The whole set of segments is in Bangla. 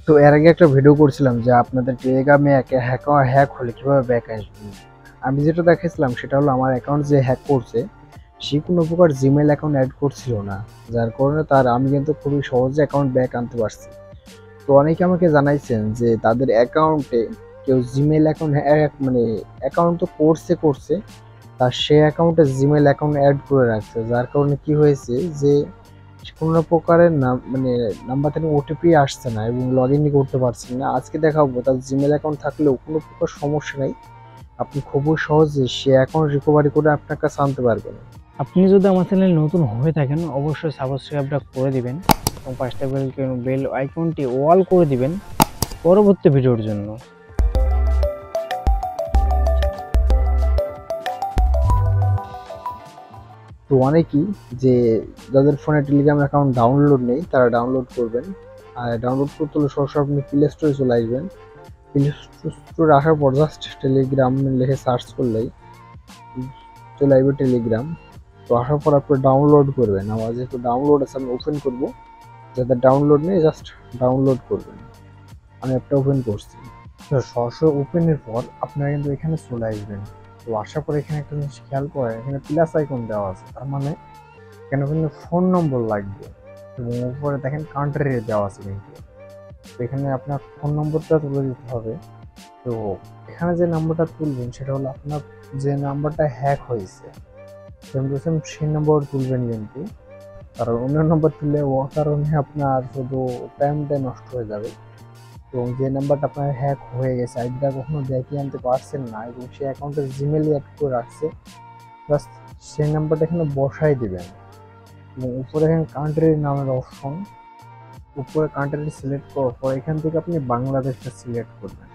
তো এর আগে একটা ভিডিও করছিলাম যে আপনাদের টেলিগ্রামে হ্যাক হলে কিভাবে ব্যাক আসবে। আমি যেটা দেখাইছিলাম সেটা হলো আমার অ্যাকাউন্ট যে হ্যাক করছে সে কোনো প্রকার জিমেল অ্যাকাউন্ট অ্যাড করছিল না, যার কারণে আমি কিন্তু খুবই সহজে অ্যাকাউন্ট ব্যাক আনতে পারছি। তো অনেকে আমাকে জানাইছেন যে তাদের অ্যাকাউন্টে কেউ জিমেল অ্যাকাউন্ট মানে অ্যাকাউন্ট তো করছে তার সে অ্যাকাউন্টে জিমেল অ্যাকাউন্ট অ্যাড করে রাখছে, যার কারণে কি হয়েছে যে কোনো প্রকারের নাম মানে নাম্বার থেকে ওটিপি আসছে না এবং লগ ইনই করতে পারছেন না। আজকে দেখাবো তার জিমেল অ্যাকাউন্ট থাকলেও কোনো প্রকার সমস্যা নেই, আপনি খুবই সহজে সে অ্যাকাউন্ট রিকভারি করে আপনার কাছে আনতে পারবেন। আপনি যদি আমার চ্যানেল নতুন হয়ে থাকেন অবশ্যই সাবস্ক্রাইবটা করে দিবেন এবং পাঁচটা বেল আইকনটি অল করে দিবেন পরবর্তী ভিডিওর জন্য। তো অনেকেই যে যাদের ফোনে টেলিগ্রাম অ্যাকাউন্ট ডাউনলোড নেই তারা ডাউনলোড করবেন। আর ডাউনলোড করতে হলে সরাসরি আপনি প্লে স্টোরে চলে আসবেন। প্লে স্টোরে আসার পর জাস্ট টেলিগ্রাম লিখে সার্চ করলেই চলে আসবে টেলিগ্রাম। তো আসার পর আপনি ডাউনলোড করবেন। আমার যেহেতু ডাউনলোড আছে আমি ওপেন করব, যাদের ডাউনলোড নেই জাস্ট ডাউনলোড করবেন। আমি একটা ওপেন করছি। তো সরাসরি ওপেনের পর আপনারা কিন্তু এখানে চলে আসবেন। তো আসার পর এখানে একটা জিনিস খেয়াল করে, এখানে প্লাস আইকন দেওয়া আছে, তার মানে এখানে কিন্তু ফোন নম্বর লাগবে এবং উপরে দেখেন কান্ট্রি দেওয়া আছে কিন্তু। তো এখানে আপনার ফোন নম্বরটা তুলে দিতে হবে। তো এখানে যে নাম্বারটা তুলবেন সেটা হলো আপনার যে নাম্বারটা হ্যাক হয়েছে সেম টু সেম সেই নম্বর তুলবেন কিন্তু, কারণ অন্য নম্বর তুললে ও কারণে আপনার শুধু টাইমটা নষ্ট হয়ে যাবে। এবং যে নাম্বারটা আপনার হ্যাক হয়ে গেছে আইডিটা কখনো ব্যাকে আনতে পারছেন না এবং সেই অ্যাকাউন্টে জিমেলই অ্যাড করে রাখছে, জাস্ট সেই নাম্বারটা এখানে বসাই দিবেন এবং উপরে এখানে কান্ট্রির নামের অপশন, উপরে কান্ট্রি সিলেক্ট করার পর এখান থেকে আপনি বাংলাদেশটা সিলেক্ট করবেন।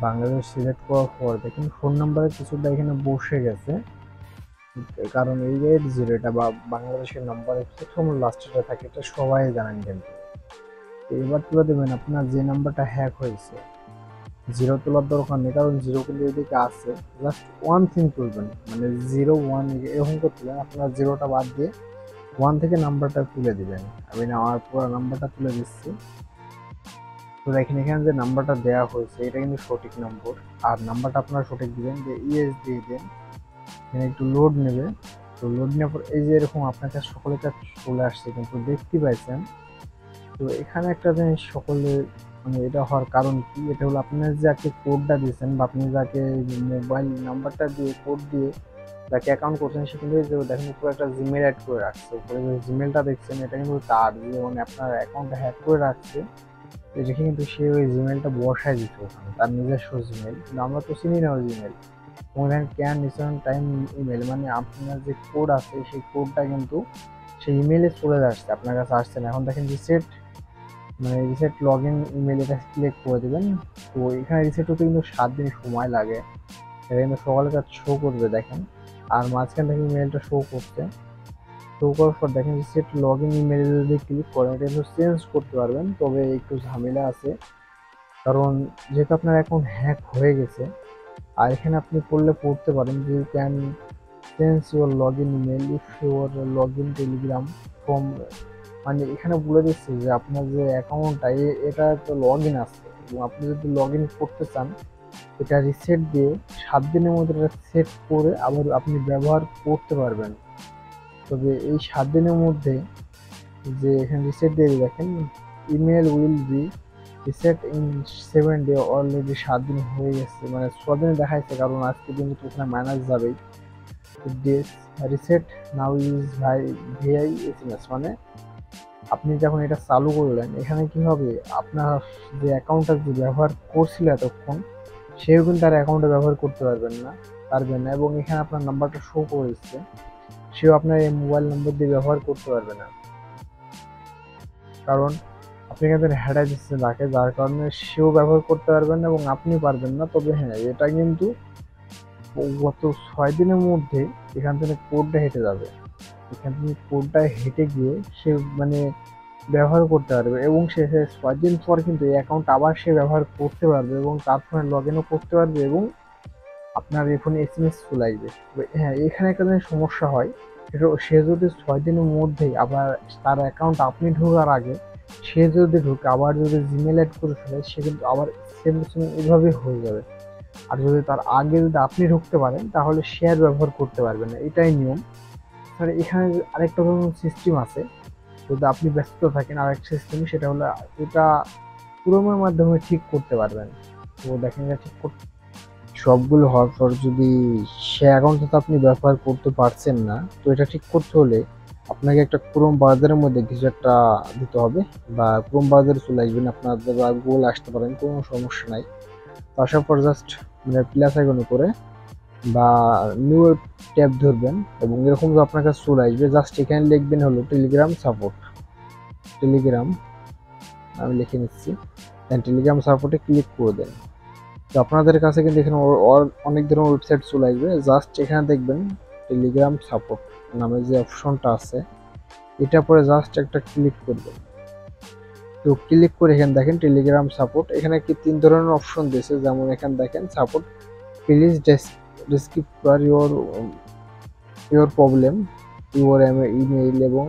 বাংলাদেশ সিলেক্ট করার পর দেখুন ফোন নাম্বারে কিছুটা এখানে বসে গেছে, কারণ এই যে 80 এটা বা বাংলাদেশের নাম্বারে প্রথম লাস্টটা থাকে, এটা সবাই জানেন কিন্তু। এবার তুলে দেবেন আপনার যে নাম্বারটা হ্যাক হয়েছে। জিরো তোলার দরকার নেই, কারণ জিরো কিন্তু এদিকে আছে, জাস্ট ওয়ান থিং তুলবেন, মানে 0 1 এরকম করে তুলেন। আপনার জিরোটা বাদ দিয়ে 1 থেকে নাম্বারটা তুলে দিবেন। আমি আমার পুরো নাম্বারটা তুলে দিচ্ছি। তো দেখেন এখানে যে নাম্বারটা দেওয়া হয়েছে এটা কিন্তু সঠিক নম্বর, আর নাম্বারটা আপনারা সঠিক দিবেন, যে ইএস দিয়ে দেন। এখানে একটু লোড নেবে। তো লোড নেওয়ার পর এই যে এরকম আপনার কাছে সকলের কাছে চলে আসছে কিন্তু দেখতে পাইছেন। তো এখানে একটা জিনিস সকলে মানে এটা হওয়ার কারণ কি, এটা হলো আপনার যাকে কোডটা দিয়েছেন বা আপনি যাকে মোবাইল নাম্বারটা দিয়ে কোড দিয়ে যাকে অ্যাকাউন্ট করছেন সে কিন্তু দেখেন উপরে একটা জিমেল অ্যাড করে রাখছে। উপরে যে জিমেলটা দেখছেন এটা কিন্তু তার যে মানে আপনার অ্যাকাউন্টটা হ্যাক করে রাখছে, এটা কিন্তু সে ওই জিমেলটা বসায় দিত ওখানে তার নিজস্ব জিমেল, কিন্তু আমরা তো চিনি না ওই জিমেল। ওখানে ক্যান রিসেন্ট টাইম ইমেল মানে আপনার যে কোড আছে সেই কোডটা কিন্তু সেই ইমেলে চলে আসছে, আপনার কাছে আসছে না। এখন দেখেন রিসেট মানে রিসেট লগ ইন ইমেল, এটা সিলেক্ট করে দেবেন। তো এখানে রিসেট হতে কিন্তু 7 দিন সময় লাগে, এটা কিন্তু সকালের কাজ শো করবে দেখেন। আর মাঝখান থেকে ইমেলটা শো করছে, শো করার পর দেখেন রিসেট লগ ইন ইমেল যদি ক্লিক করেন এটা কিন্তু চেঞ্জ করতে পারবেন, তবে একটু ঝামেলা আছে, কারণ যেহেতু আপনার অ্যাকাউন্ট হ্যাক হয়ে গেছে। আর এখানে আপনি পড়তে পারেন যে you can change your log in email if your log in Telegram from, মানে এখানে বলে দিচ্ছে যে আপনার যে অ্যাকাউন্টটা এটা তো লগ ইন আছে এবং আপনি যদি লগ ইন করতে চান এটা রিসেট দিয়ে 7 দিনের মধ্যে এটা সেট করে আবার আপনি ব্যবহার করতে পারবেন। তবে এই 7 দিনের মধ্যে যে এখানে রিসেট দিয়ে দেখেন email will be reset in 7 day, already 7 দিন হয়ে গেছে, মানে 6 দিনে দেখাইছে, কারণ আজকে দিন তো ওখানে মাইনাস যাবেই। ডেস reset now is VI SMS, মানে আপনি যখন এটা চালু করলেন এখানে কি হবে, আপনার যে অ্যাকাউন্টটা যে ব্যবহার করছিল এতক্ষণ সেও কিন্তু তার অ্যাকাউন্টে ব্যবহার করতে পারবেন না এবং এখানে আপনার নাম্বারটা শো করেছে, সেও আপনার এই মোবাইল নম্বর দিয়ে ব্যবহার করতে পারবে না, কারণ আপনি কিন্তু হেডাই দিচ্ছে তাকে, যার কারণে সেও ব্যবহার করতে পারবেন না এবং আপনি পারবেন না। তবে হ্যাঁ এটা কিন্তু গত 6 দিনের মধ্যে এখান থেকে কোডটা হেঁটে যাবে, এখান থেকে কোডটা হেঁটে গিয়ে সে মানে ব্যবহার করতে পারবে এবং সে 6 দিন পর কিন্তু এই অ্যাকাউন্ট আবার সে ব্যবহার করতে পারবে এবং তার ফোনে লগ ইনও করতে পারবে এবং আপনার এই ফোনে এসএমএস চলে আসবে। হ্যাঁ এখানে একটা সমস্যা হয়, সেটা সে যদি 6 দিনের মধ্যেই আবার তার অ্যাকাউন্ট আপনি ঢোকার আগে সে যদি ঢুকে আবার যদি জিমেল অ্যাড করে ফেলে, সে কিন্তু আবার সেম সেম এভাবে হয়ে যাবে। আর যদি তার আগে যদি আপনি ঢুকতে পারেন, তাহলে শেয়ার ব্যবহার করতে পারবেন না, এটাই নিয়ম। আর এখানে আরেকটা ধরুন সিস্টেম আছে, যদি আপনি ব্যস্ত থাকেন, আরেকটা সিস্টেম সেটা হলো এটা ক্রোমের মাধ্যমে ঠিক করতে পারবেন। তো দেখেন এটা ঠিক করতে সবগুলো হওয়ার পর যদি সে অ্যাকাউন্টটা তো আপনি ব্যবহার করতে পারছেন না, তো এটা ঠিক করতে হলে আপনাকে একটা ক্রোম ব্রাউজারের মধ্যে কিছু একটা দিতে হবে, বা ক্রোম ব্রাউজারে চলে আসবেন আপনাদের, বা গুগল আসতে পারেন, কোনো সমস্যা নাই। তো আসার পর জাস্ট মানে প্লাস আইকনে করে বা নিউ ট্যাব ধরবেন, এবং এরকম যে আপনার কাছে চলে আসবে, জাস্ট এখানে লিখবেন হলো টেলিগ্রাম সাপোর্ট। টেলিগ্রাম আমি লিখে নিচ্ছি, দেন টেলিগ্রাম সাপোর্টে ক্লিক করে দেন। তো আপনাদের কাছে কিন্তু এখানে অনেক ধরনের ওয়েবসাইট চলে আসবে, জাস্ট এখানে দেখবেন টেলিগ্রাম সাপোর্ট নামে যে অপশনটা আছে, এটা পরে জাস্ট একটা ক্লিক করবেন। তো ক্লিক করে এখানে দেখেন টেলিগ্রাম সাপোর্ট, এখানে কি 3 ধরনের অপশন দিয়েছে, যেমন এখানে দেখেন support please descriptor your problem, your email এবং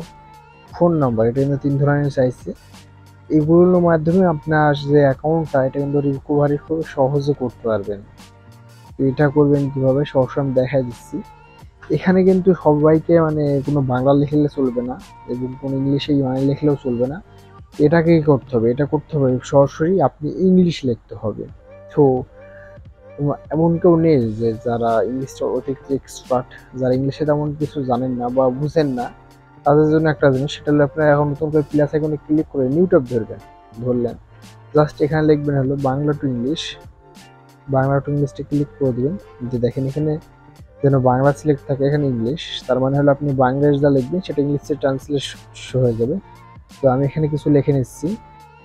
ফোন নাম্বার, এটা কিন্তু 3 ধরনের চাইছে। এগুলোর মাধ্যমে আপনার যে অ্যাকাউন্টটা, এটা কিন্তু রিকভারি খুব সহজে করতে পারবেন। তো এটা করবেন কিভাবে, সবসময় আমি দেখাই দিচ্ছি। এখানে কিন্তু সবাইকে মানে কোনো বাংলা লিখলে চলবে না, এবং কোনো ইংলিশে লিখলেও চলবে না। এটাকে কি করতে হবে, এটা করতে হবে সরাসরি আপনি ইংলিশ লিখতে হবে। তো এমন কেউ নেই যে যারা ইংলিশটা অতিরিক্ত এক্সপার্ট, যারা ইংলিশে তেমন কিছু জানেন না বা বুঝেন না, তাদের জন্য একটা জিনিস, সেটা হলো আপনার এখন নতুন করে প্লাস আইকনে ক্লিক করে নিউ ট্যাব ধরবেন। ধরলেন, জাস্ট এখানে লিখবেন হলো Bangla to English, Bangla to ইংলিশটা ক্লিক করে দিবেন। যে দেখেন এখানে যেন বাংলা সিলেক্ট থাকে, এখানে ইংলিশ, তার মানে হলো আপনি বাংলাদেশ যা লিখবেন সেটা ইংলিশে ট্রান্সলেশন হয়ে যাবে। তো আমি এখানে কিছু লিখে নিচ্ছি।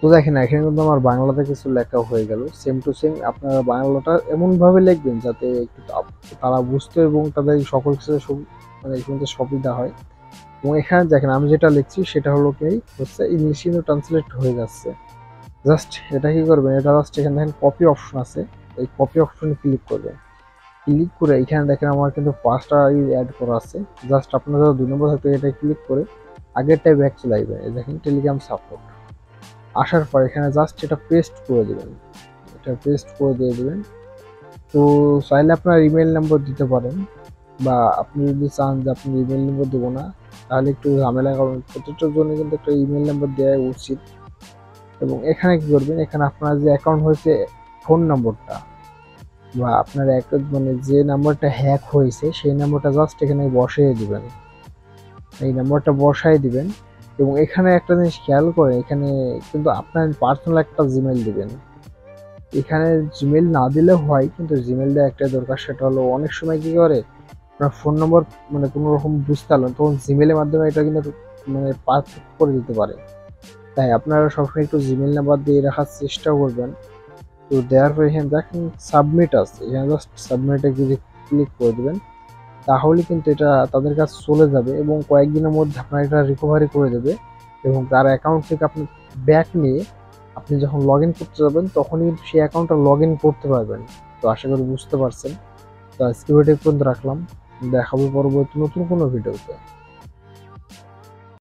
তো দেখেন এখানে কিন্তু আমার বাংলাতে কিছু লেখা হয়ে গেল, সেম টু সেম আপনারা বাংলাটা এমনভাবে লিখবেন যাতে একটু তারা বুঝতে এবং তাদের সকল কিছু মানে শুনতে সুবিধা হয়। এবং এখানে দেখেন আমি যেটা লিখছি সেটা হলো কি হচ্ছে ইংলিশ কিন্তু ট্রান্সলেট হয়ে যাচ্ছে। জাস্ট এটা কি করবেন, এটা জাস্ট এখানে দেখেন কপি অপশন আছে, এই কপি অপশনে ক্লিক করবেন। ক্লিক করে এখানে দেখেন আমার কিন্তু 5টা অ্যাড করা আছে, জাস্ট আপনারা 2 নম্বর থাকতে এটা ক্লিক করে আগেরটাই ব্যাক চলে আসবে। দেখেন টেলিগ্রাম সাপোর্ট আসার পর এখানে জাস্ট এটা পেস্ট করে দেবেন, এটা পেস্ট করে দিয়ে দেবেন। তো চাইলে আপনার ইমেল নাম্বার দিতে পারেন, বা আপনি যদি চান যে আপনি ইমেল নাম্বার দেবো না, তাহলে একটু ঝামেলা, কারণ প্রত্যেকটার জন্য কিন্তু একটা ইমেল নাম্বার দেওয়া উচিত। এবং এখানে কি করবেন, এখানে আপনার যে অ্যাকাউন্ট হয়েছে ফোন নম্বরটা, বা আপনার মানে যে নাম্বারটা হ্যাক হয়েছে সেই নাম্বারটা জাস্ট এখানে বসিয়ে দিবেন, এই নাম্বারটা বসাই দিবেন। এবং এখানে একটা জিনিস খেয়াল করে, এখানে কিন্তু আপনার পার্সোনাল একটা জিমেল দিবেন। এখানে জিমেল না দিলেও হয়, কিন্তু জিমেল দেওয়া একটা দরকার, সেটা হলো অনেক সময় কি করে আপনার ফোন নম্বর মানে কোনো রকম বুঝতে পারলেন, তখন জিমেলের মাধ্যমে এটা কিন্তু মানে পার্থক্য করে দিতে পারে। তাই আপনারা সবসময় একটু জিমেল নাম্বার দিয়ে রাখার চেষ্টা করবেন। তো দেওয়ার পর এখানে দেখেন সাবমিট আছে, এখানে জাস্ট সাবমিটে ক্লিক করে দেবেন, তাহলে কিন্তু এটা তাদের কাছে চলে যাবে এবং কয়েকদিনের মধ্যে আপনার এটা রিকভারি করে দেবে। এবং তার অ্যাকাউন্ট থেকে আপনি ব্যাক নিয়ে আপনি যখন লগ ইন করতে যাবেন, তখনই কিন্তু সেই অ্যাকাউন্টটা লগ ইন করতে পারবেন। তো আশা করি বুঝতে পারছেন। তো আজকে ভিডিও পর্যন্ত রাখলাম, দেখাবো পরবর্তী নতুন কোনো ভিডিওতে।